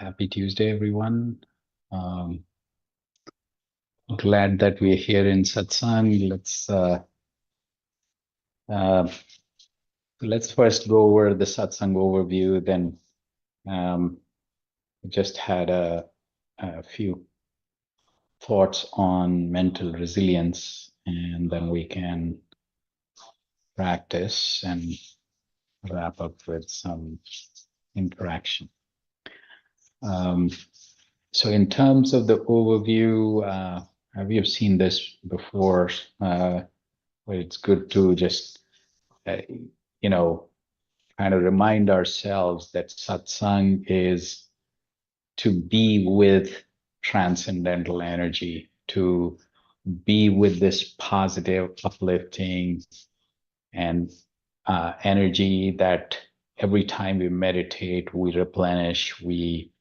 Happy Tuesday, everyone. Um, Glad that we're here in Satsang. Uh, let's first go over the Satsang overview. Then um, just had a few thoughts on mental resilience, and then we can practice and wrap up with some interaction. Um, so, in terms of the overview, we have seen this before. But it's good to just, uh, you know, kind of remind ourselves that satsang is to be with transcendental energy, to be with this positive, uplifting, and energy that every time we meditate, we replenish, we,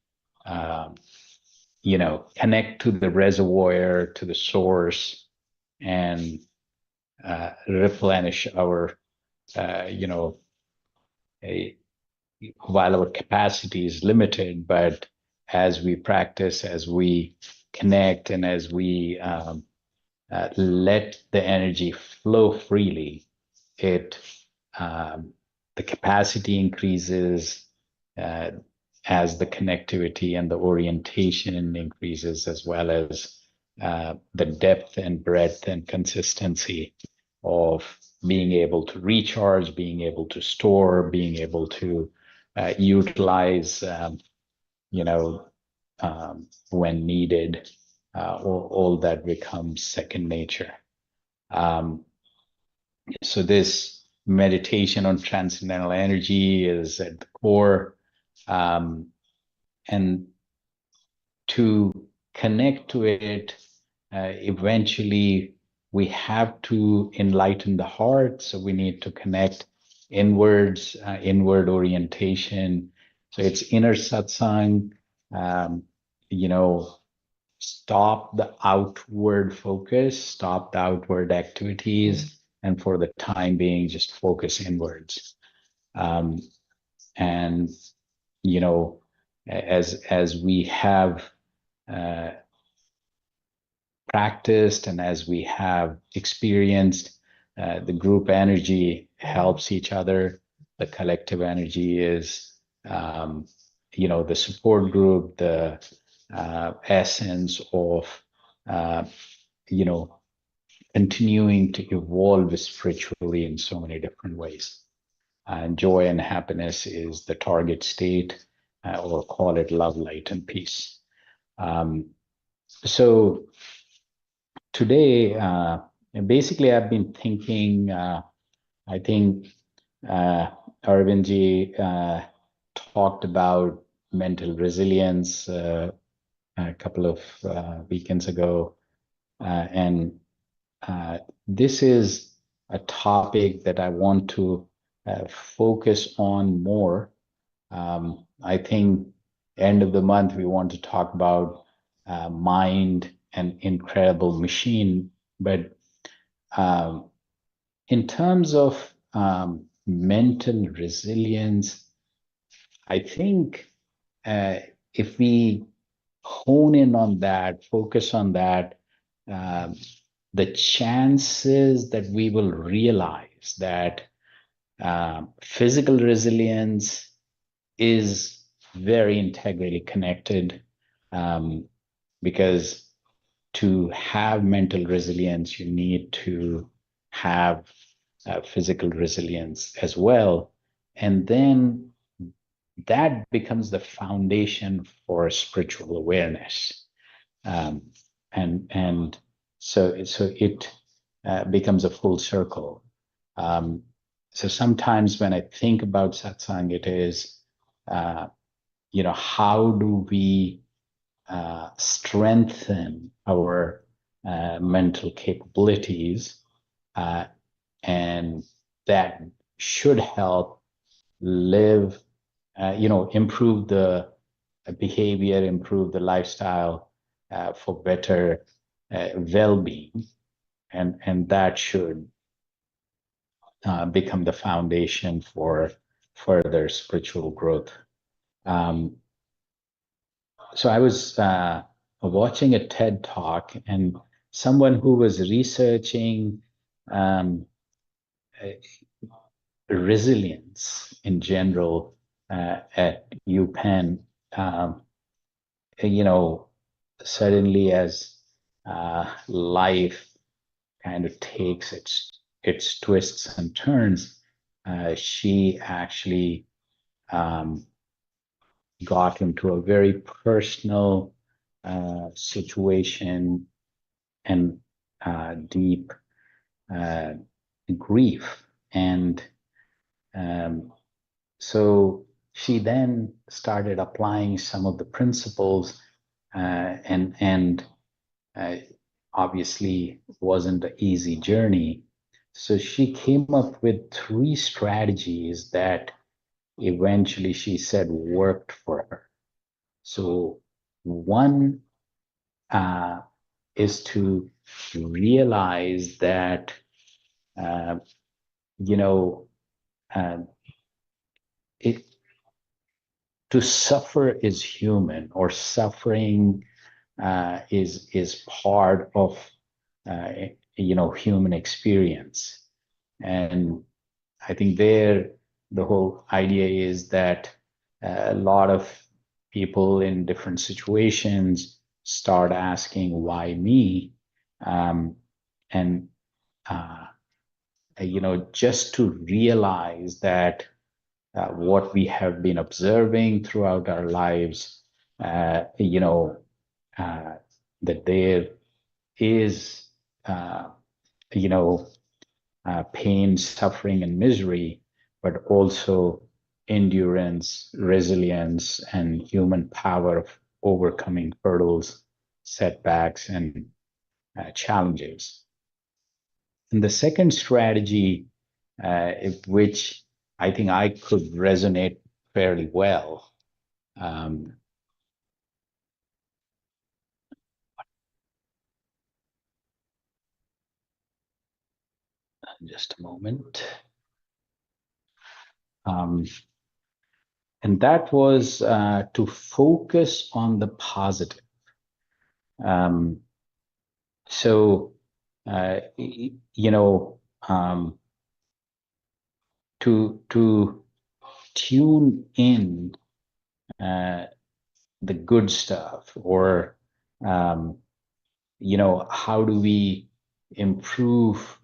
um, connect to the reservoir, to the source, and replenish our, you know, a, while our capacity is limited, but as we practice, as we connect, and as we let the energy flow freely, it the capacity increases uh, as the connectivity and the orientation increases, as well as the depth and breadth and consistency of being able to recharge, being able to store, being able to utilize, you know, when needed. All that becomes second nature. Um, so this meditation on transcendental energy is at the core, and to connect to it, eventually we have to enlighten the heart. So we need to connect inwards, inward orientation. So it's inner satsang, um, you know, stop the outward focus, stop the outward activities, and for the time being, just focus inwards. Um, and you know, as we have uh, practiced and as we have experienced, the group energy helps each other. The collective energy is, the support group, the essence of, uh, you know, continuing to evolve spiritually in so many different ways. And joy and happiness is the target state, or call it love, light, and peace. So today, basically, I've been thinking, I think Arvindji talked about mental resilience a couple of weekends ago. And this is a topic that I want to focus on more. I think end of the month, we want to talk about mind and incredible machine. But in terms of mental resilience, I think if we hone in on that, focus on that, um, the chances that we will realize that physical resilience is very integrally connected, because to have mental resilience, you need to have physical resilience as well. And then that becomes the foundation for spiritual awareness. Um, and so it becomes a full circle. Um, so sometimes when I think about satsang, it is, how do we strengthen our mental capabilities, and that should help live, improve the behavior, improve the lifestyle for better well-being, and that should become the foundation for further spiritual growth. Um, so I was watching a TED talk, and someone who was researching um, uh, resilience in general at UPenn, um, you know, suddenly as life kind of takes its twists and turns, she actually um, got into a very personal situation and deep uh, grief. And um, so she then started applying some of the principles, and uh, obviously wasn't an easy journey. So she came up with three strategies that eventually she said worked for her. So one uh, is to realize that uh, you know uh, it, to suffer is human, or suffering is part of uh, human experience. And I think there the whole idea is that a lot of people in different situations start asking why me, um, and uh, just to realize that what we have been observing throughout our lives, uh, you know, uh, that there is, uh, you know, pain, suffering, and misery, but also endurance, resilience, and human power of overcoming hurdles, setbacks, and challenges. And the second strategy, which I think I could resonate fairly well, um, just a moment, um, and that was to focus on the positive. Um, so, you know, to tune in uh, the good stuff, or how do we improve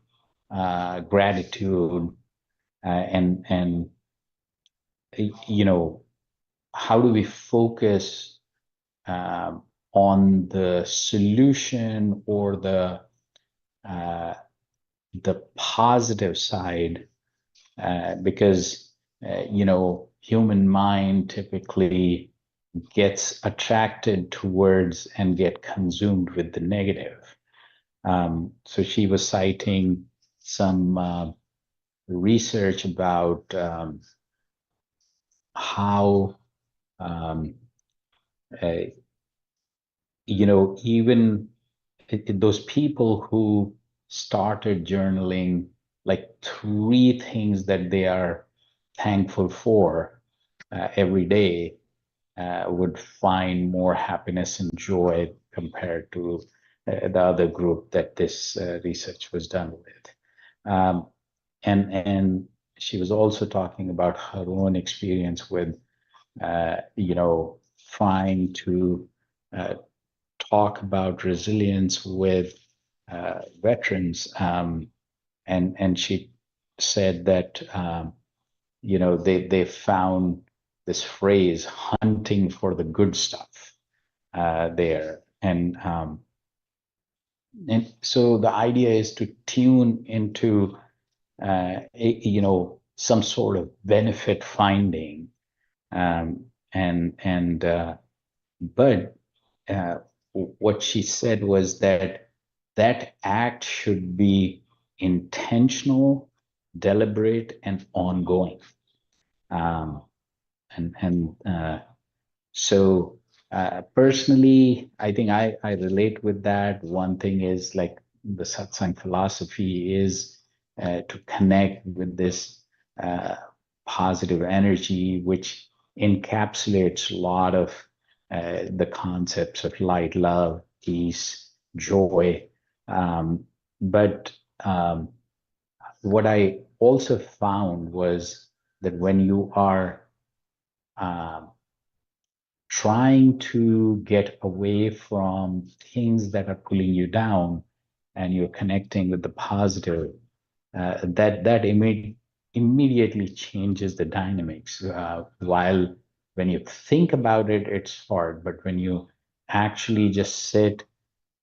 gratitude, and you know how do we focus um, on the solution, or uh, the positive side, because human mind typically gets attracted towards and get consumed with the negative. So she was citing some research about how um, uh, even those people who started journaling like three things that they are thankful for every day would find more happiness and joy compared to the other group that this research was done with. Um, and she was also talking about her own experience with, trying to uh, talk about resilience with veterans, and she said that they found this phrase "hunting for the good stuff" there, and so the idea is to tune into some sort of benefit finding, and but uh, what she said was that that act should be intentional, deliberate, and ongoing. Um, and so personally, I think I relate with that. One thing is like the satsang philosophy is to connect with this uh, positive energy, which encapsulates a lot of the concepts of light, love, peace, joy. Um, but what I also found was that when you are um, trying to get away from things that are pulling you down and you're connecting with the positive, that immediately changes the dynamics. While when you think about it, it's hard, but when you actually just sit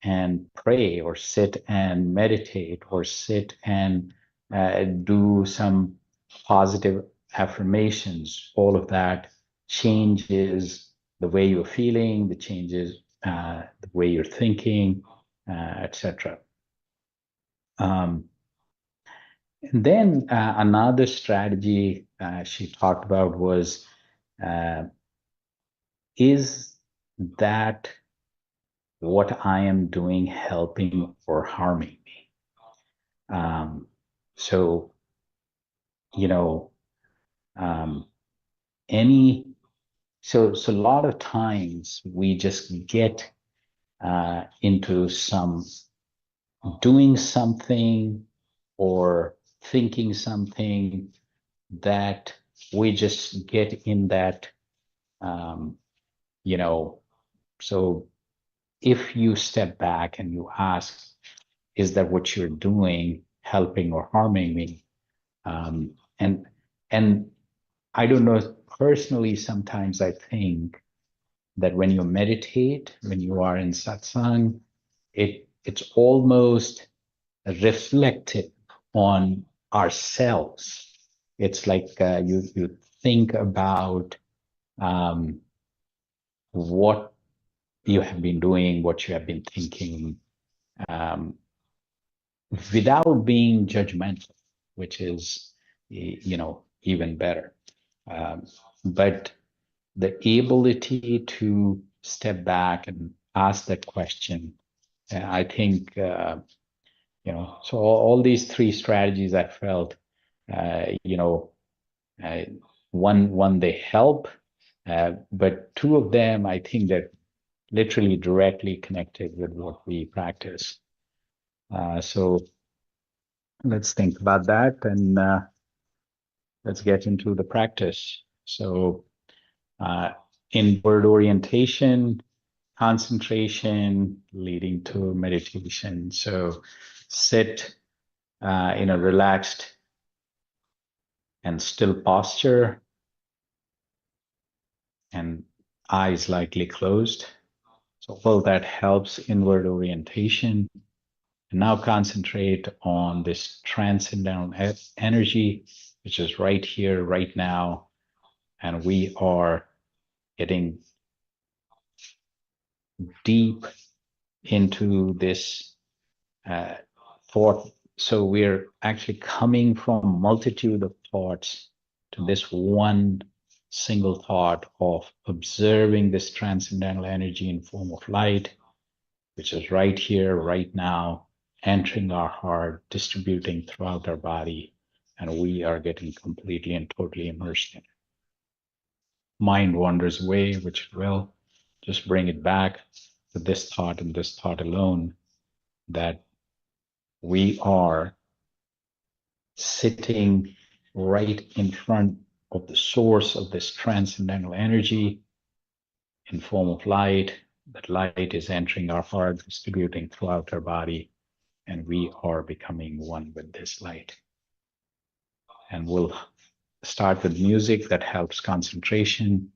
and pray or sit and meditate or sit and do some positive affirmations, all of that changes the way you're feeling, the changes the way you're thinking, etc. Um, and then another strategy she talked about was uh, is that what I am doing helping or harming me? Um, so, you know, um, any, so a lot of times we just get into some doing something or thinking something that we just get in that, um, you know, so if you step back and you ask, is that what you're doing helping or harming me? And and I don't know, personally, sometimes I think that when you meditate, when you are in satsang, it's almost reflective on ourselves. It's like you think about um, what you have been doing, what you have been thinking, um, without being judgmental, which is, even better. Um, but the ability to step back and ask that question, I think, so all these three strategies I felt, uh, you know, uh, one they help, but two of them I think that literally directly connected with what we practice. So let's think about that and let's get into the practice. So uh, inward orientation, concentration leading to meditation. So sit in a relaxed and still posture and eyes lightly closed. So all that helps inward orientation. And now concentrate on this transcendental energy, which is right here, right now. And we are getting deep into this uh, thought. So we're actually coming from multitude of thoughts to this one single thought of observing this transcendental energy in form of light, which is right here, right now, entering our heart, distributing throughout our body, and we are getting completely and totally immersed in it. Mind wanders away, which will just bring it back to this thought and this thought alone, that we are sitting right in front of the source of this transcendental energy in form of light. That light is entering our heart, distributing throughout our body, and we are becoming one with this light. And we'll start with music that helps concentration,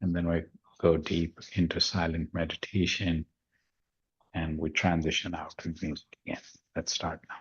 and then we go deep into silent meditation, and we transition out to music again. Let's start now.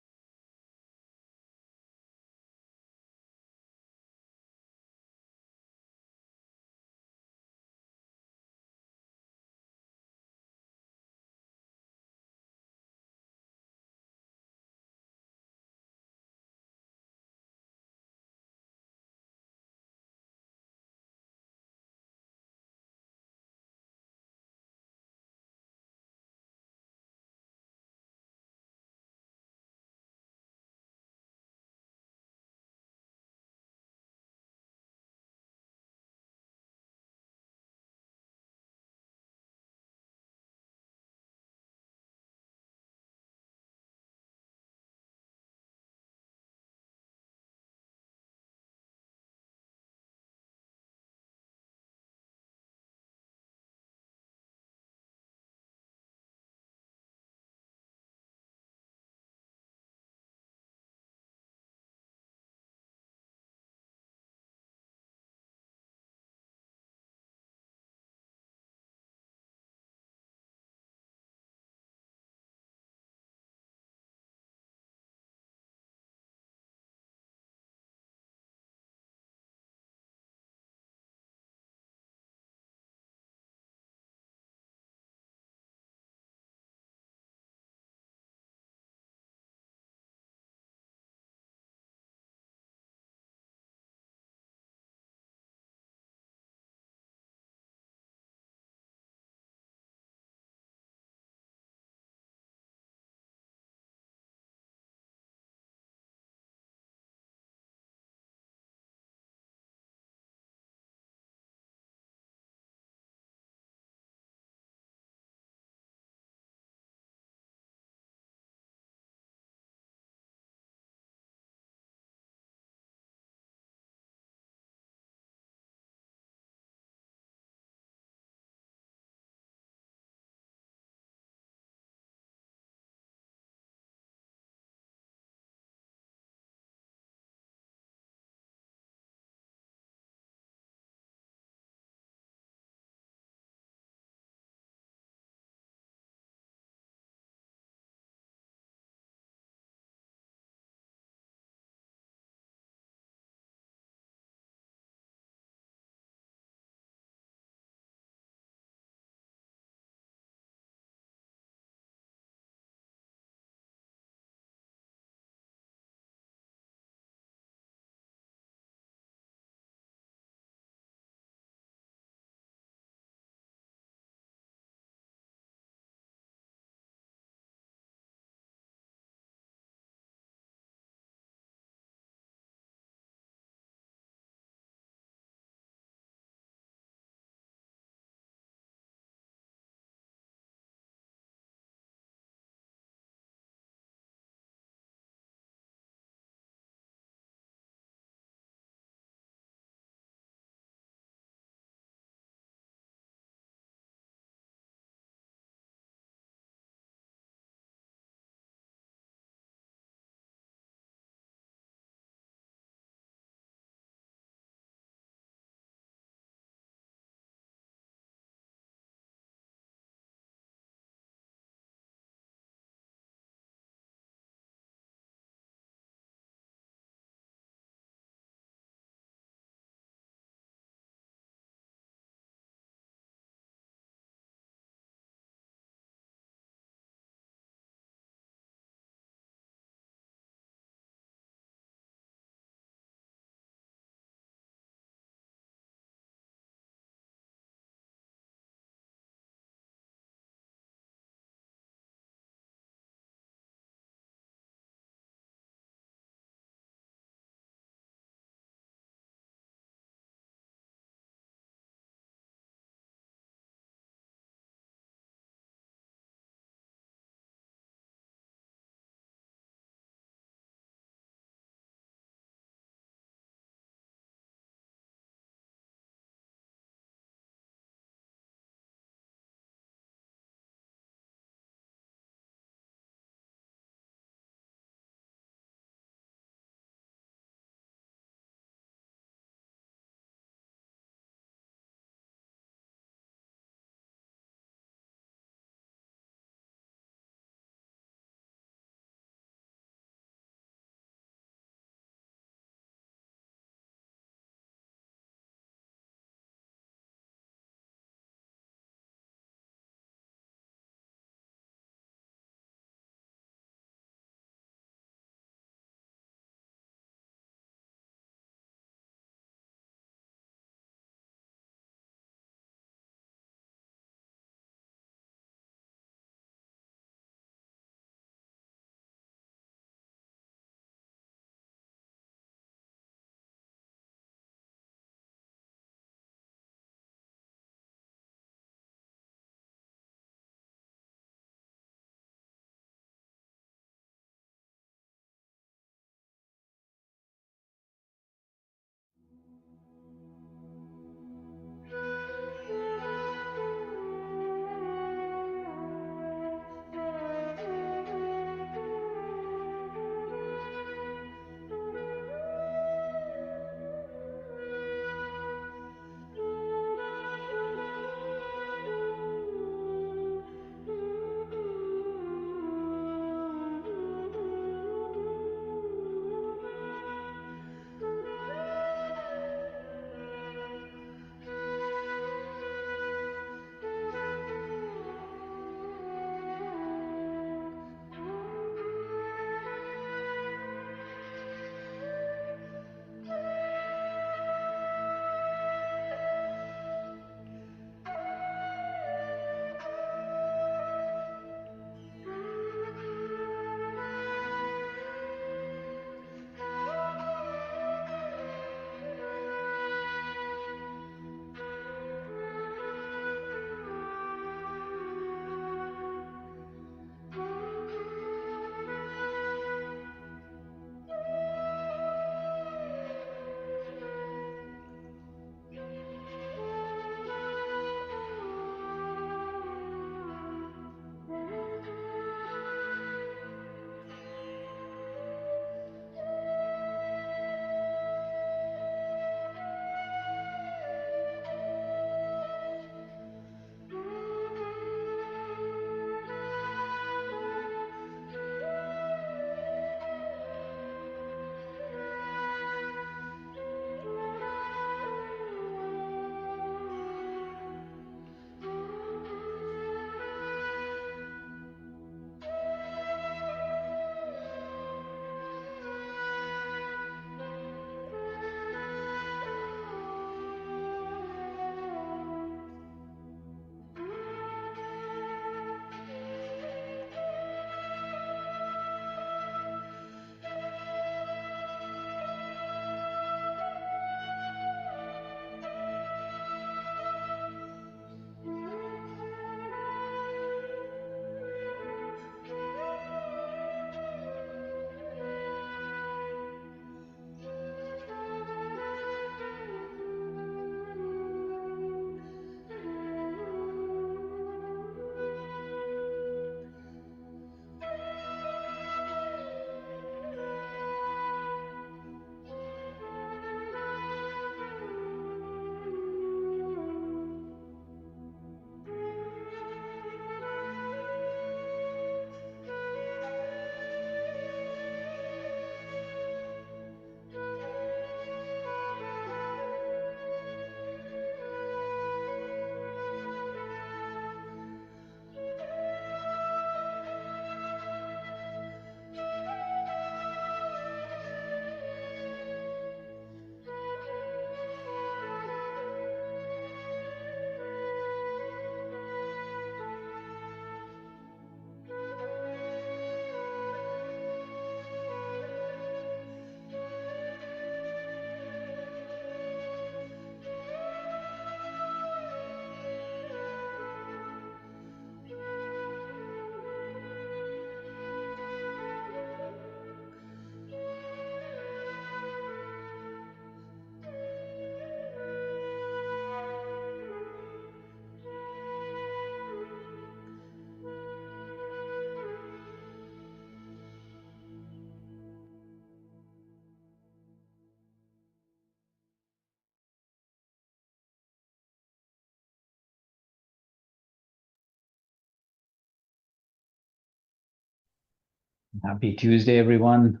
Happy Tuesday, everyone.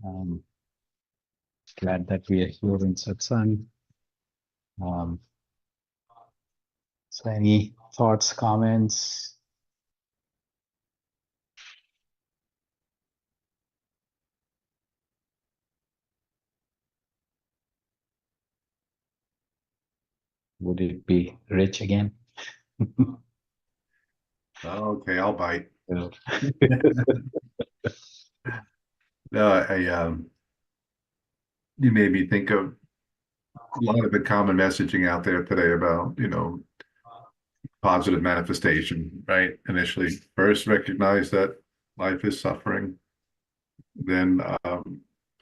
Um, Glad that we are here in Satsang. Um, so, any thoughts, comments? Would it be rich again? Okay, I'll bite. No. No, you made me think of a lot of the common messaging out there today about, positive manifestation, right? Initially, first recognize that life is suffering, then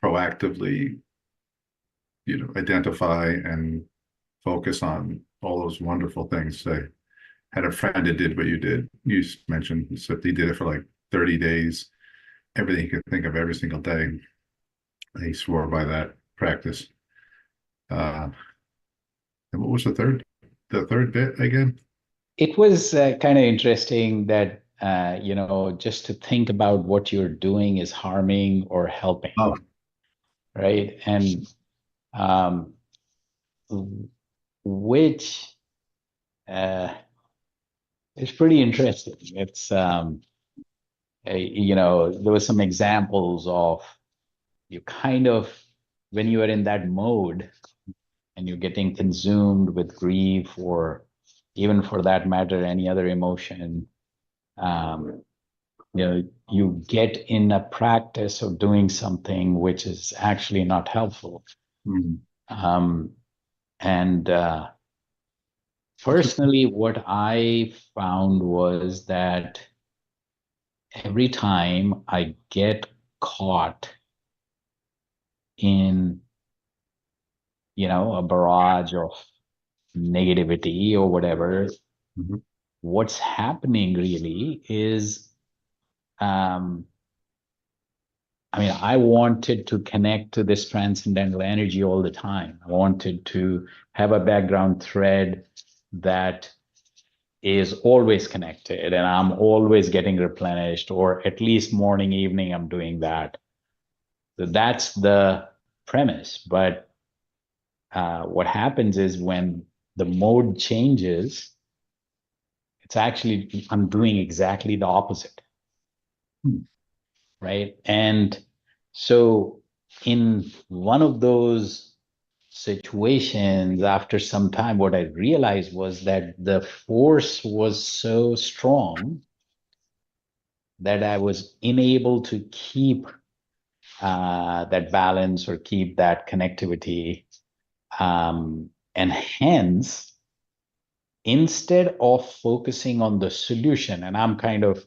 proactively, identify and focus on all those wonderful things. I had a friend that did what you did. You mentioned, so he did it for like 30 days, everything he could think of every single day. He swore by that practice. Uh, and what was the third bit again? It was kind of interesting that, just to think about what you're doing is harming or helping, Oh, right? And um, which uh, is pretty interesting. There was some examples of you kind of, when you are in that mode and you're getting consumed with grief or even for that matter any other emotion, um, you get in a practice of doing something which is actually not helpful. hmm. um, and Personally, what I found was that every time I get caught in a barrage of negativity or whatever, Mhm. what's happening really is, um, I wanted to connect to this transcendental energy all the time. I wanted to have a background thread that is always connected and I'm always getting replenished, or at least morning, evening, I'm doing that. So that's the premise. But what happens is when the mode changes, it's actually, I'm doing exactly the opposite, Hmm. right? And so in one of those situations, after some time, what I realized was that the force was so strong that I was unable to keep that balance or keep that connectivity. And hence, instead of focusing on the solution, and I'm kind of,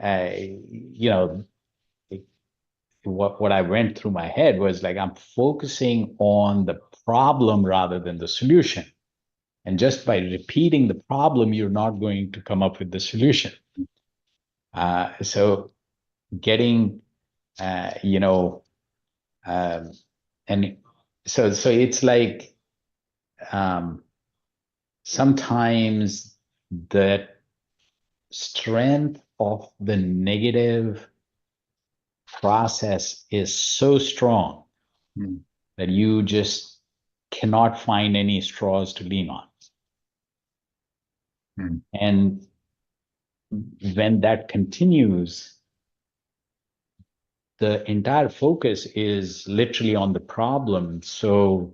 you know, what I went through my head was like, I'm focusing on the problem rather than the solution. And just by repeating the problem, you're not going to come up with the solution. So getting, uh, you know, um, and so it's like, um, sometimes the strength of the negative process is so strong Hmm. that you just cannot find any straws to lean on. Hmm. And when that continues, the entire focus is literally on the problem. So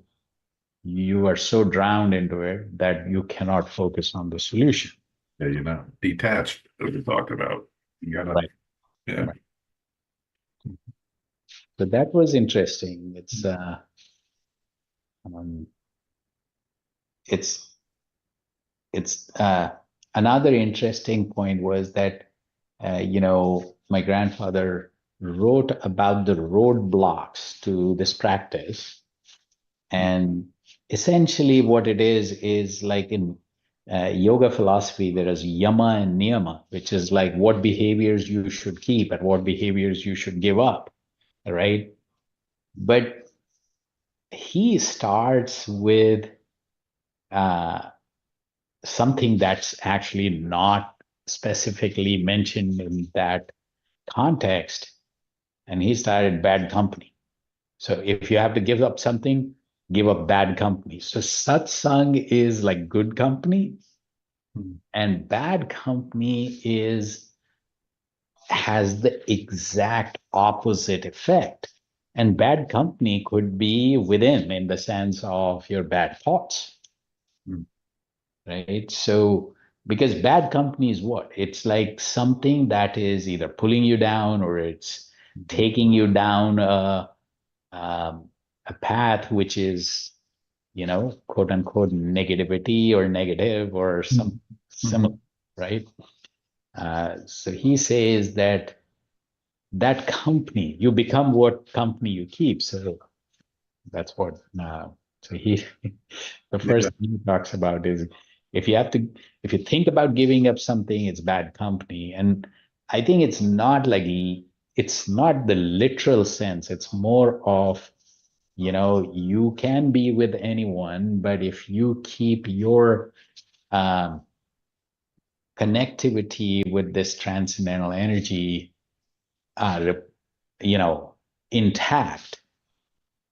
you are so drowned into it that you cannot focus on the solution. Yeah, you're not detached, as we talked about. You gotta, Right. yeah. Right. So that was interesting. Um, it's it's Another interesting point was that my grandfather wrote about the roadblocks to this practice, and essentially what it is like in yoga philosophy there is yama and niyama, which is like what behaviors you should keep and what behaviors you should give up, right? But he starts with uh, something that's actually not specifically mentioned in that context. and he started bad company. So if you have to give up something, give up bad company. So satsang is like good company, and bad company has the exact opposite effect. And bad company could be within, in the sense of your bad thoughts, right? So, because bad company is what? It's like something that is either pulling you down or it's taking you down a path which is, quote unquote, negativity or negative or some similar, right? So he says that company, you become what company you keep. So that's what, so the first thing he talks about is if you think about giving up something, it's bad company. And I think it's not the literal sense. It's more of, you can be with anyone, but if you keep your um, connectivity with this transcendental energy, uh, intact,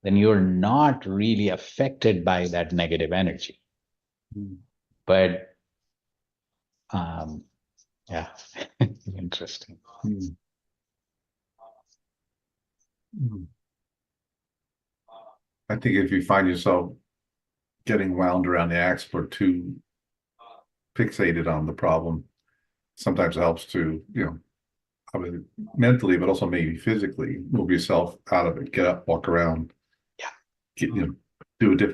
then you're not really affected by that negative energy. But yeah, interesting. I think if you find yourself getting wound around the axe or too fixated on the problem, sometimes it helps to, I mean, mentally, but also maybe physically, move yourself out of it, get up, walk around,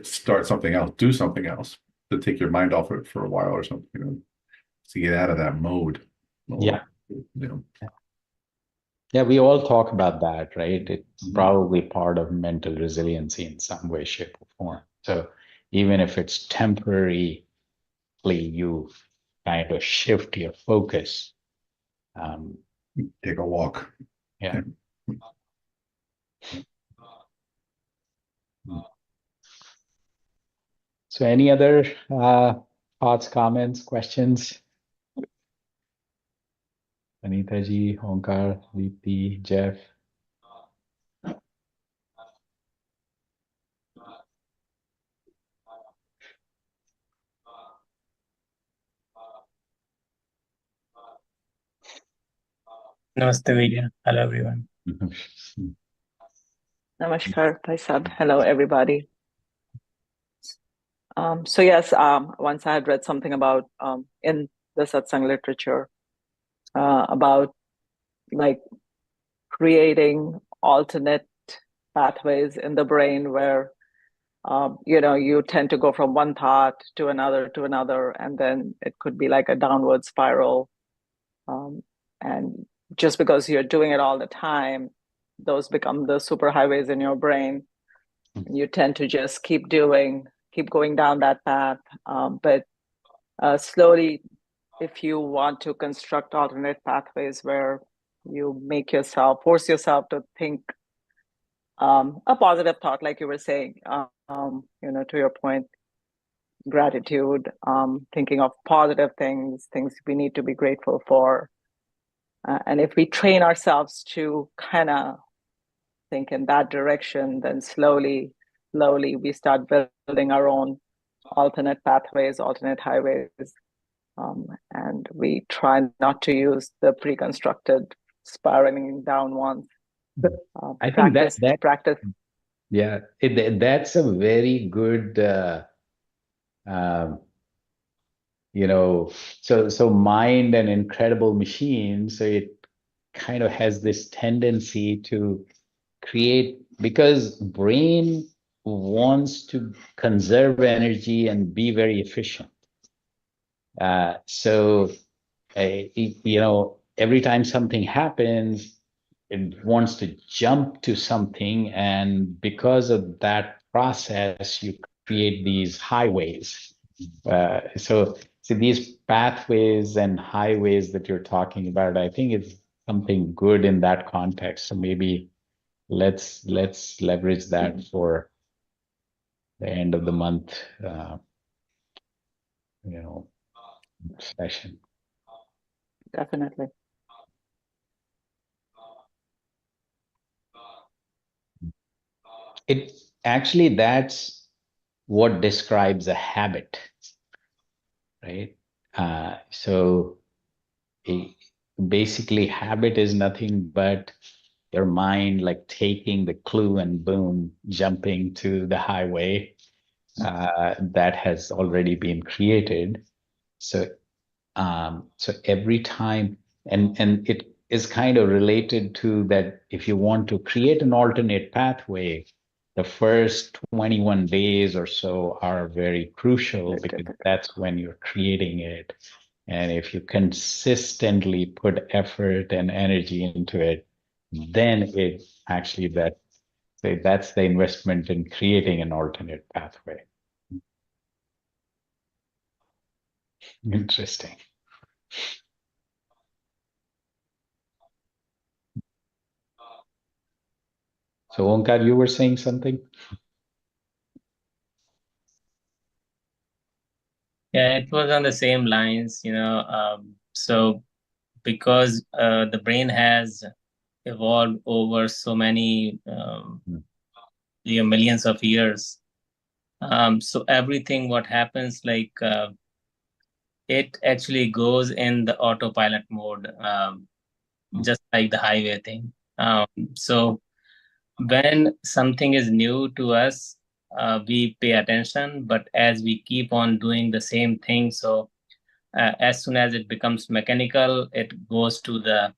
start something else, do something else to take your mind off it for a while or something, to get out of that mode. Yeah. Yeah, we all talk about that, right? It's probably part of mental resiliency in some way, shape, or form. So even if it's temporarily, you kind of shift your focus. Take a walk. Yeah. So any other thoughts, comments, questions? Anita ji, Onkar, Deepti, Jeff. Namaste, Vidya. Hello, everyone. Namaskar, Paisab. Hello, everybody. So yes, once I had read something about in the Satsang literature about like creating alternate pathways in the brain where you tend to go from one thought to another, and then it could be like a downward spiral. And just because you're doing it all the time, those become the superhighways in your brain. You tend to just keep going down that path. But slowly, if you want to construct alternate pathways where you force yourself to think a positive thought, like you were saying, to your point, gratitude, thinking of positive things we need to be grateful for. And if we train ourselves to kind of think in that direction, then slowly we start building our own alternate pathways, alternate highways, and we try not to use the pre-constructed spiraling down ones. I think practice. Yeah, that's a very good, so mind an incredible machine. So it kind of has this tendency to create, because brain wants to conserve energy and be very efficient. So every time something happens, it wants to jump to something, and because of that process, you create these highways. So these pathways and highways that you're talking about, I think it's something good in that context. So maybe let's leverage that for the end of the month, session. Definitely. It actually, that's what describes a habit, right? So basically, habit is nothing but your mind like taking the clue and boom, jumping to the highway that has already been created. So so every time, and it is kind of related to that. If you want to create an alternate pathway, the first 21 days or so are very crucial Very because difficult. that's when you're creating it. And if you consistently put effort and energy into it, then it actually that's the investment in creating an alternate pathway. Interesting. So Onkar, you were saying something? Yeah, it was on the same lines, so because the brain has evolved over so many Hmm. millions of years. So everything what happens, like it actually goes in the autopilot mode, just like the highway thing. So when something is new to us, we pay attention, but as we keep on doing the same thing, so as soon as it becomes mechanical, it goes to the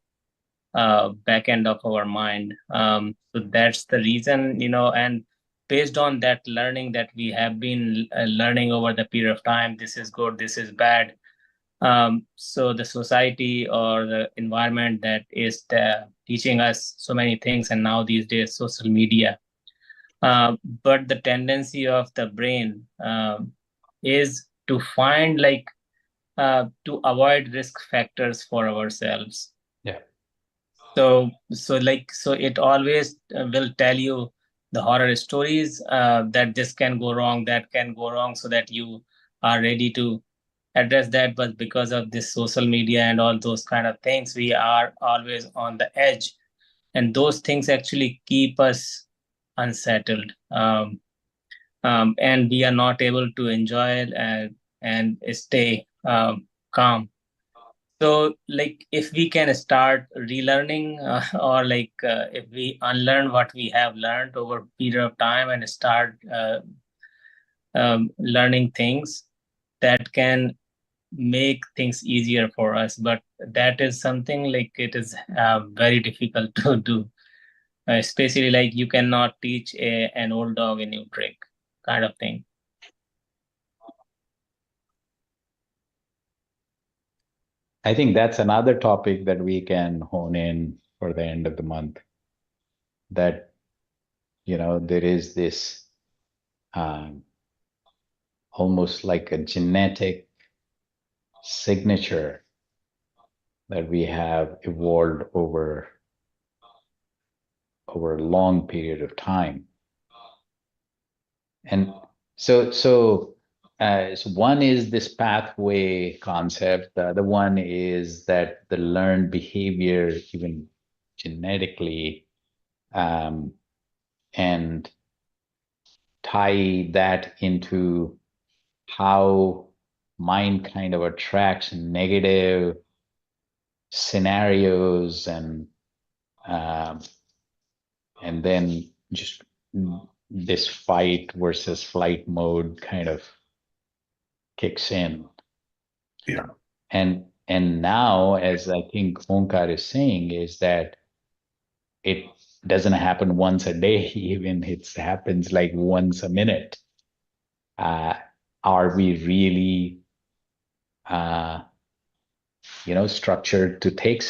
back end of our mind. So that's the reason, and based on that learning that we have been learning over the period of time, this is good, this is bad. So the society or the environment that is teaching us so many things, and now these days, social media. But the tendency of the brain is to find like to avoid risk factors for ourselves. Yeah. So it always will tell you the horror stories that this can go wrong, that can go wrong, so that you are ready to address that. But because of this social media and all those kind of things, we are always on the edge, and those things actually keep us unsettled. And we are not able to enjoy it and stay calm. So, like, if we can start relearning, or like, if we unlearn what we have learned over a period of time and start learning things that can make things easier for us, but that is something like it is very difficult to do. Especially like you cannot teach an old dog a new trick, kind of thing. I think that's another topic that we can hone in for the end of the month. That, there is this um, almost like a genetic signature that we have evolved over a long period of time. And so one is this pathway concept. The other one is that the learned behavior, even genetically, um, and tie that into how mind kind of attracts negative scenarios um, and then just this fight versus flight mode kind of kicks in. Yeah. And now, as I think Onkar is saying, is that it doesn't happen once a day, even it happens like once a minute. Uh, are we really uh, structured to take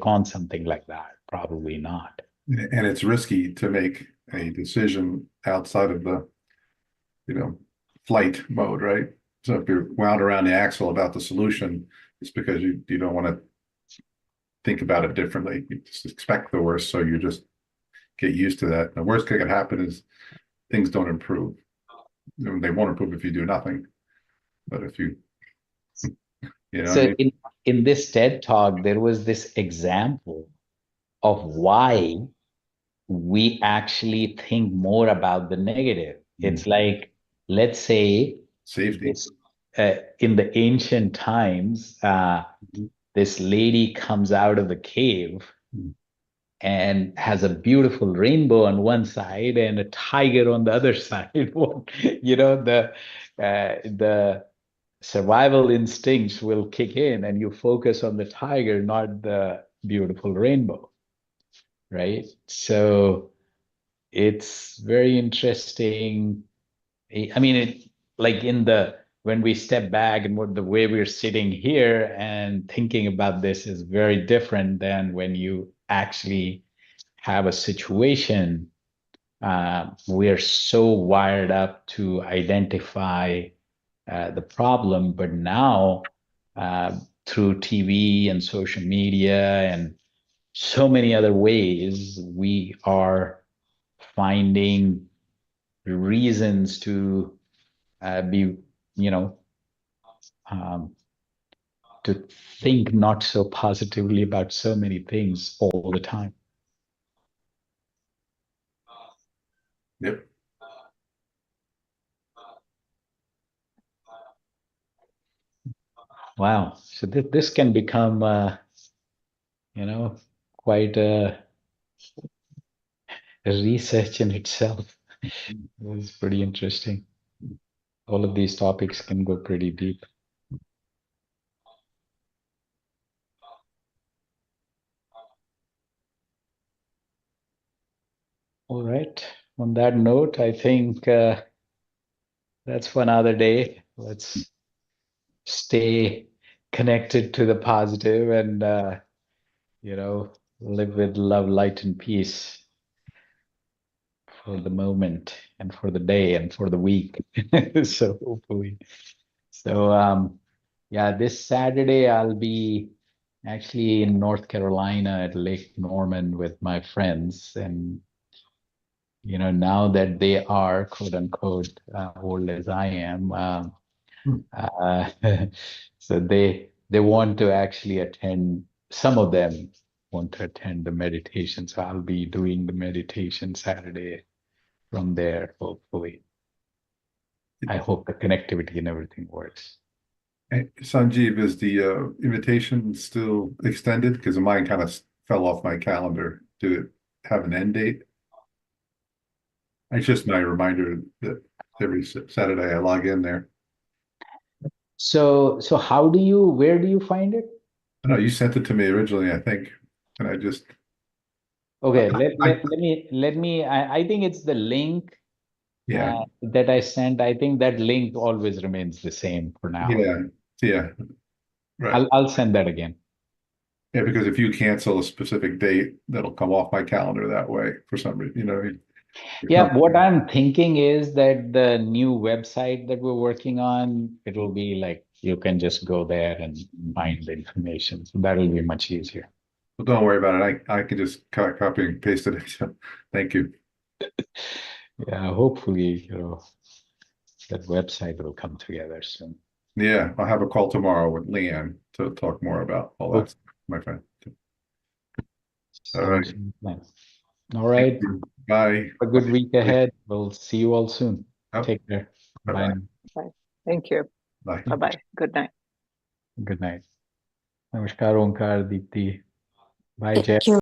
on something like that? Probably not. And it's risky to make a decision outside of the, flight mode, right? So if you're wound around the axle about the solution, it's because you don't want to think about it differently. You just expect the worst, so you just get used to that. The worst that could happen is things don't improve. They won't improve if you do nothing. But if you, what I So mean? in this TED talk, there was this example of why we actually think more about the negative. It's like, let's say, Safety. this, in the ancient times, this lady comes out of the cave and has a beautiful rainbow on one side and a tiger on the other side. The survival instincts will kick in, and you focus on the tiger, not the beautiful rainbow, right? So it's very interesting. I mean, like when we step back and the way we're sitting here and thinking about this is very different than when you actually have a situation. We're so wired up to identify the problem, but now through TV and social media and so many other ways, we are finding reasons to be, um, to think not so positively about so many things all the time. Yep. Wow. So this can become, quite a research in itself. It's pretty interesting. All of these topics can go pretty deep. All right. On that note, I think that's for another day. Let's stay connected to the positive and, live with love, light, and peace for the moment and for the day and for the week. So hopefully. So yeah, this Saturday I'll be actually in North Carolina at Lake Norman with my friends. And now that they are quote unquote old as I am, uh, so they want to actually attend. Some of them want to attend the meditation, so I'll be doing the meditation Saturday from there. Hopefully, I hope the connectivity and everything works. Hey, Sanjeev, is the invitation still extended? Because mine kind of fell off my calendar. Do it have an end date? It's just my reminder that every Saturday I log in there. So where do you find it? I know you sent it to me originally, I think, and I just Okay, I let me, I think it's the link yeah that I sent. I think that link always remains the same for now. yeah right. I'll send that again. Yeah, because if you cancel a specific date, that'll come off my calendar that way for some reason, Yeah, what I'm thinking is that the new website that we're working on, it'll be like you can just go there and find the information. So that'll be much easier. Well, don't worry about it. I can just copy and paste it. So, thank you. Yeah, hopefully, that website will come together soon. Yeah, I'll have a call tomorrow with Leanne to talk more about all that stuff, my friend. All right. All right. Bye. A good week ahead. We'll see you all soon. Oh, Take care. bye-bye. Bye now. Bye. Thank you. Bye. Bye-bye. Good night. Good night. Namaskar, Onkar, Deepti. Bye, Jeff. Thank you.